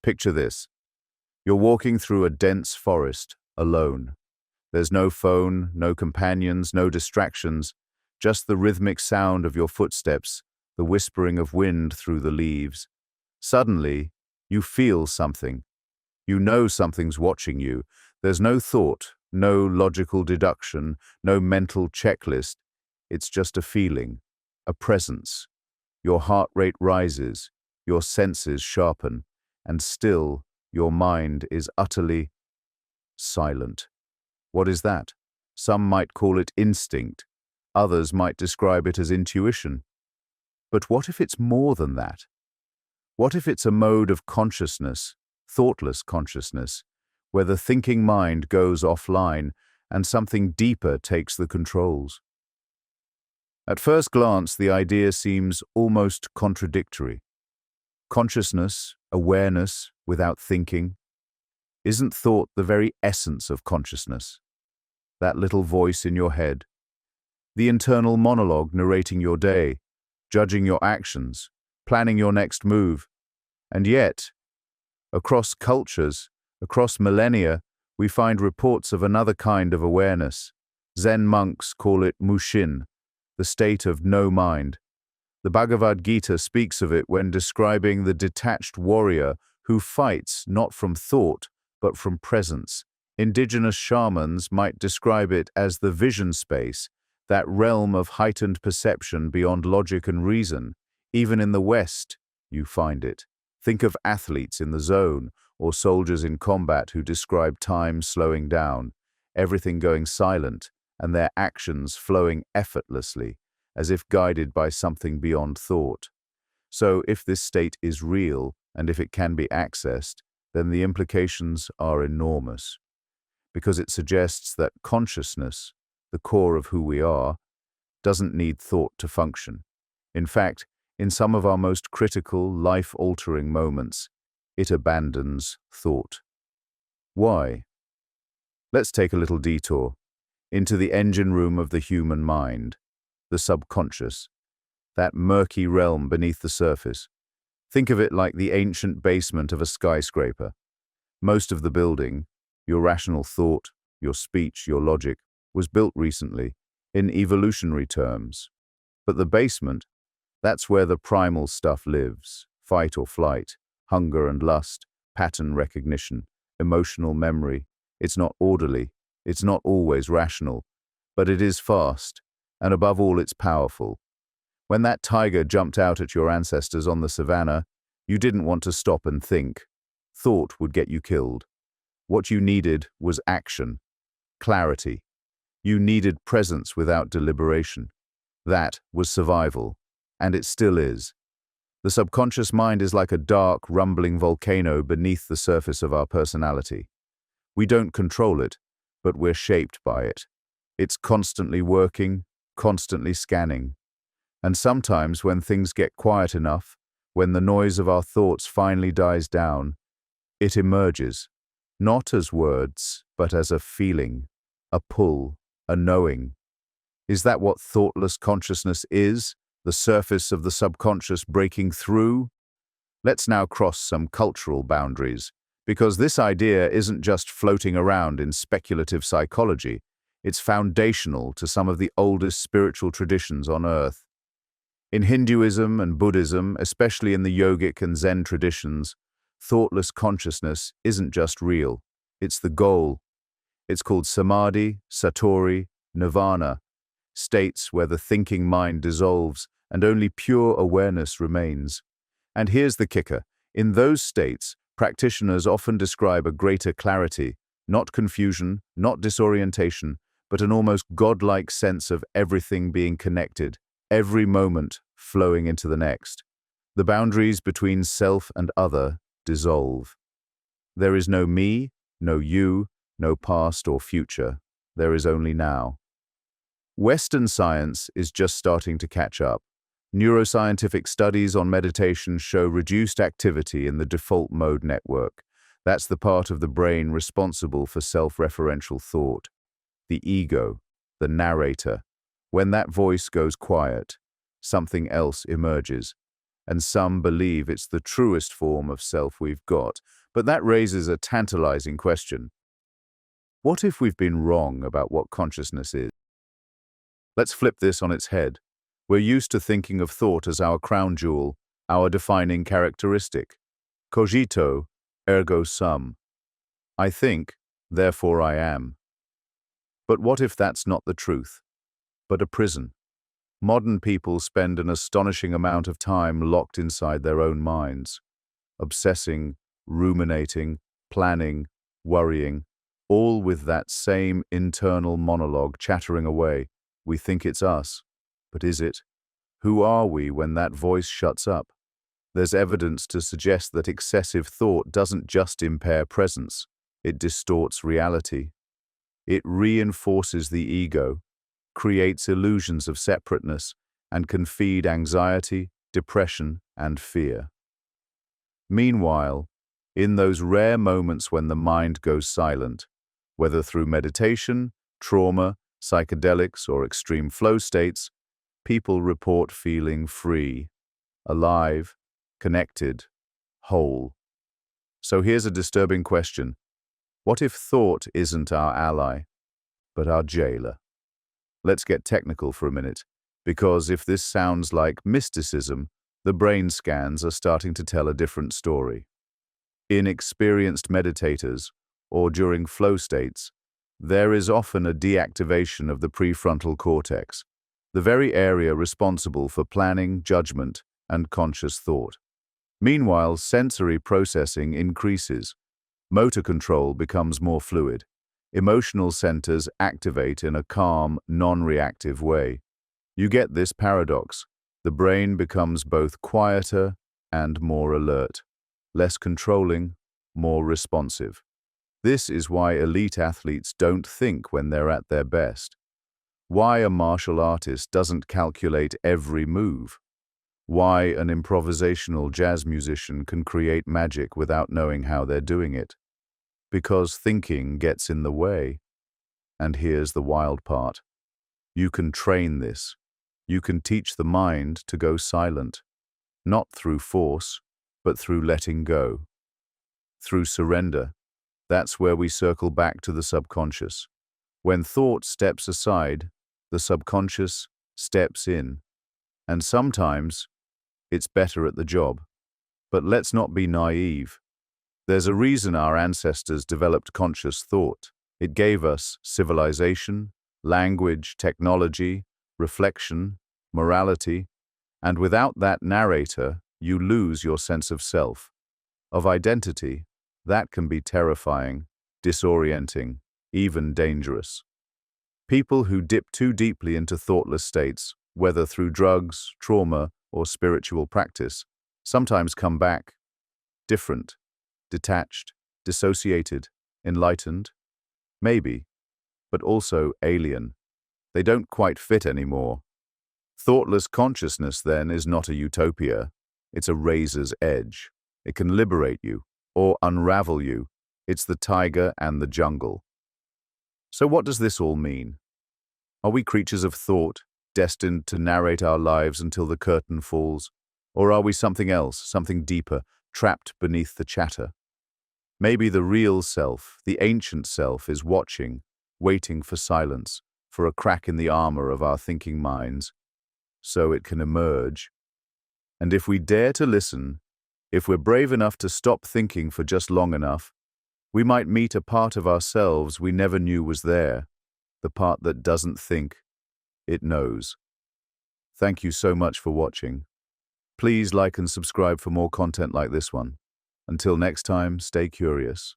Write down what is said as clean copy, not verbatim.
Picture this. You're walking through a dense forest, alone. There's no phone, no companions, no distractions, just the rhythmic sound of your footsteps, the whispering of wind through the leaves. Suddenly, you feel something. You know something's watching you. There's no thought, no logical deduction, no mental checklist. It's just a feeling, a presence. Your heart rate rises, your senses sharpen, and still, your mind is utterly silent. What is that? Some might call it instinct. Others might describe it as intuition. But what if it's more than that? What if it's a mode of consciousness, thoughtless consciousness, where the thinking mind goes offline and something deeper takes the controls? At first glance, the idea seems almost contradictory. Consciousness, awareness, without thinking. Isn't thought the very essence of consciousness? That little voice in your head, the internal monologue narrating your day, judging your actions, planning your next move. And yet, across cultures, across millennia, we find reports of another kind of awareness. Zen monks call it mushin, the state of no mind. The Bhagavad Gita speaks of it when describing the detached warrior who fights not from thought, but from presence. Indigenous shamans might describe it as the vision space, that realm of heightened perception beyond logic and reason. Even in the West, you find it. Think of athletes in the zone or soldiers in combat who describe time slowing down, everything going silent, and their actions flowing effortlessly, as if guided by something beyond thought. So, if this state is real, and if it can be accessed, then the implications are enormous, because it suggests that consciousness, the core of who we are, doesn't need thought to function. In fact, in some of our most critical, life-altering moments, it abandons thought. Why? Let's take a little detour into the engine room of the human mind, the subconscious, that murky realm beneath the surface. Think of it like the ancient basement of a skyscraper. Most of the building, your rational thought, your speech, your logic, was built recently, in evolutionary terms. But the basement, that's where the primal stuff lives: fight or flight, hunger and lust, pattern recognition, emotional memory. It's not orderly, it's not always rational, but it is fast, and above all, it's powerful. When that tiger jumped out at your ancestors on the savannah, you didn't want to stop and think. Thought would get you killed. What you needed was action, clarity. You needed presence without deliberation. That was survival, and it still is. The subconscious mind is like a dark, rumbling volcano beneath the surface of our personality. We don't control it, but we're shaped by it. It's constantly working, constantly scanning. And sometimes when things get quiet enough, when the noise of our thoughts finally dies down, it emerges, not as words, but as a feeling, a pull, a knowing. Is that what thoughtless consciousness is? The surface of the subconscious breaking through? Let's now cross some cultural boundaries, because this idea isn't just floating around in speculative psychology, it's foundational to some of the oldest spiritual traditions on Earth. In Hinduism and Buddhism, especially in the yogic and Zen traditions, thoughtless consciousness isn't just real, it's the goal. It's called samadhi, satori, nirvana, states where the thinking mind dissolves and only pure awareness remains. And here's the kicker. In those states, practitioners often describe a greater clarity, not confusion, not disorientation, but an almost godlike sense of everything being connected, every moment flowing into the next. The boundaries between self and other dissolve. There is no me, no you, no past or future. There is only now. Western science is just starting to catch up. Neuroscientific studies on meditation show reduced activity in the default mode network. That's the part of the brain responsible for self-referential thought. The ego, the narrator. When that voice goes quiet, something else emerges. and some believe it's the truest form of self we've got. But that raises a tantalizing question. What if we've been wrong about what consciousness is? Let's flip this on its head. We're used to thinking of thought as our crown jewel, our defining characteristic. Cogito, ergo sum. I think, therefore I am. But what if that's not the truth, but a prison? Modern people spend an astonishing amount of time locked inside their own minds, obsessing, ruminating, planning, worrying, all with that same internal monologue chattering away. We think it's us, but is it? Who are we when that voice shuts up? There's evidence to suggest that excessive thought doesn't just impair presence, it distorts reality. It reinforces the ego, creates illusions of separateness, and can feed anxiety, depression, and fear. Meanwhile, in those rare moments when the mind goes silent, whether through meditation, trauma, psychedelics, or extreme flow states, people report feeling free, alive, connected, whole. So here's a disturbing question. What if thought isn't our ally, but our jailer? Let's get technical for a minute, because if this sounds like mysticism, the brain scans are starting to tell a different story. In experienced meditators, or during flow states, there is often a deactivation of the prefrontal cortex, the very area responsible for planning, judgment, and conscious thought. Meanwhile, sensory processing increases. Motor control becomes more fluid. Emotional centers activate in a calm, non-reactive way. You get this paradox. The brain becomes both quieter and more alert, less controlling, more responsive. This is why elite athletes don't think when they're at their best. Why a martial artist doesn't calculate every move. Why an improvisational jazz musician can create magic without knowing how they're doing it. Because thinking gets in the way. And here's the wild part. You can train this. You can teach the mind to go silent, not through force, but through letting go. Through surrender. That's where we circle back to the subconscious. When thought steps aside, the subconscious steps in. And sometimes, it's better at the job. But let's not be naive. There's a reason our ancestors developed conscious thought. It gave us civilization, language, technology, reflection, morality, and without that narrator, you lose your sense of self, of identity. That can be terrifying, disorienting, even dangerous. People who dip too deeply into thoughtless states, whether through drugs, trauma, or spiritual practice, sometimes come back different, detached, dissociated, enlightened, maybe, but also alien. They don't quite fit anymore. Thoughtless consciousness, then, is not a utopia. It's a razor's edge. It can liberate you, or unravel you. It's the tiger and the jungle. So what does this all mean? Are we creatures of thought, destined to narrate our lives until the curtain falls? Or are we something else, something deeper, trapped beneath the chatter? Maybe the real self, the ancient self, is watching, waiting for silence, for a crack in the armor of our thinking minds, so it can emerge. And if we dare to listen, if we're brave enough to stop thinking for just long enough, we might meet a part of ourselves we never knew was there, the part that doesn't think, it knows. Thank you so much for watching. Please like and subscribe for more content like this one. Until next time, stay curious.